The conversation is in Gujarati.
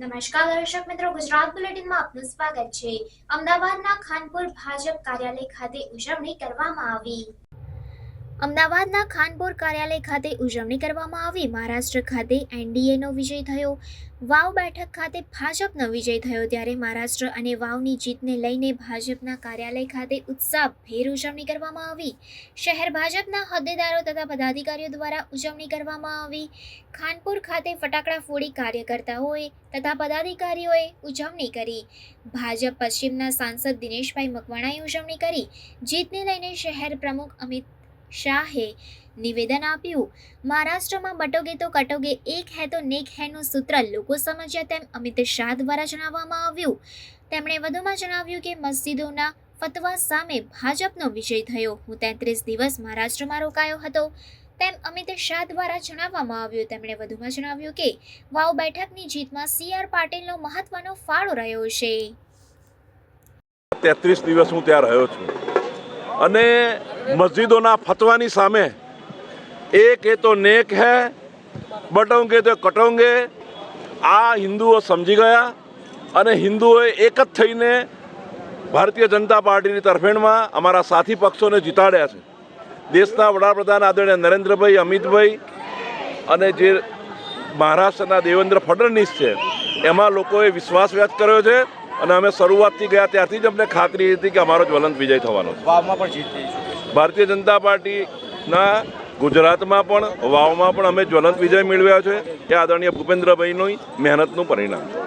નમસ્કાર દર્શક મિત્રો, ગુજરાત બુલેટિનમાં આપનું સ્વાગત છે। અમદાવાદના ખાનપુર ભાજપ કાર્યાલય ખાતે ઉજવણી કરવામાં આવી। અમદાવાદના ખાનપુર કાર્યાલય ખાતે ઉજવણી કરવામાં આવી। મહારાષ્ટ્ર ખાતે એનડીએનો વિજય થયો, વાવ બેઠક ખાતે ભાજપનો વિજય થયો, ત્યારે મહારાષ્ટ્ર અને વાવની જીતને લઈને ભાજપના કાર્યાલય ખાતે ઉત્સાહભેર ઉજવણી કરવામાં આવી। શહેર ભાજપના હોદ્દેદારો તથા પદાધિકારીઓ દ્વારા ઉજવણી કરવામાં આવી। ખાનપુર ખાતે ફટાકડા ફોડી કાર્યકર્તાઓએ તથા પદાધિકારીઓએ ઉજવણી કરી। ભાજપ પશ્ચિમના સાંસદ દિનેશભાઈ મકવાણાએ ઉજવણી કરી। જીતને લઈને શહેર પ્રમુખ અમિત શાહે નિવેદન આપ્યું। મહારાષ્ટ્રમાં બટોગે તો કટોગે, એક હૈ તો નેક હૈનું સૂત્ર લોકો સમજ્યા તેમ અમિત શાહ દ્વારા જણાવવામાં આવ્યું। તેમણે વધુમાં જણાવ્યું કે મસ્જિદોના ફતવા સામે ભાજપનો વિજય થયો। હું 33 દિવસ મહારાષ્ટ્રમાં રોકાયો હતો તેમ અમિત શાહ દ્વારા જણાવવામાં આવ્યું। તેમણે વધુમાં જણાવ્યું કે વાવ બેઠકની જીતમાં CR પાટીલનો મહત્વનો ફાળો રહ્યો છે। 33 દિવસ હું ત્યાં રહ્યો છું અને મસ્જિદોના ફતવાની સામે એક એ તો નેક હે, બટોંગે તો કટોંગે આ હિન્દુઓ સમજી ગયા અને હિન્દુઓએ એક જ થઈને ભારતીય જનતા પાર્ટીની તરફેણમાં અમારા સાથી પક્ષોને જીતાડ્યા છે। દેશના વડાપ્રધાન આદરણીય નરેન્દ્રભાઈ, અમિતભાઈ અને જે મહારાષ્ટ્રના દેવેન્દ્ર ફડણવીસ છે એમાં લોકોએ વિશ્વાસ વ્યક્ત કર્યો છે અને અમે શરૂઆતથી ગયા ત્યારથી જ અમને ખાતરી હતી કે અમારો જ્વલંત વિજય થવાનો છે। વાવમાં પણ જીત થઈ છે। ભારતીય જનતા પાર્ટીના ગુજરાતમાં પણ વાવમાં પણ અમે જ્વલંત વિજય મેળવ્યા છે। એ આદરણીય ભૂપેન્દ્રભાઈની મહેનતનું પરિણામ છે।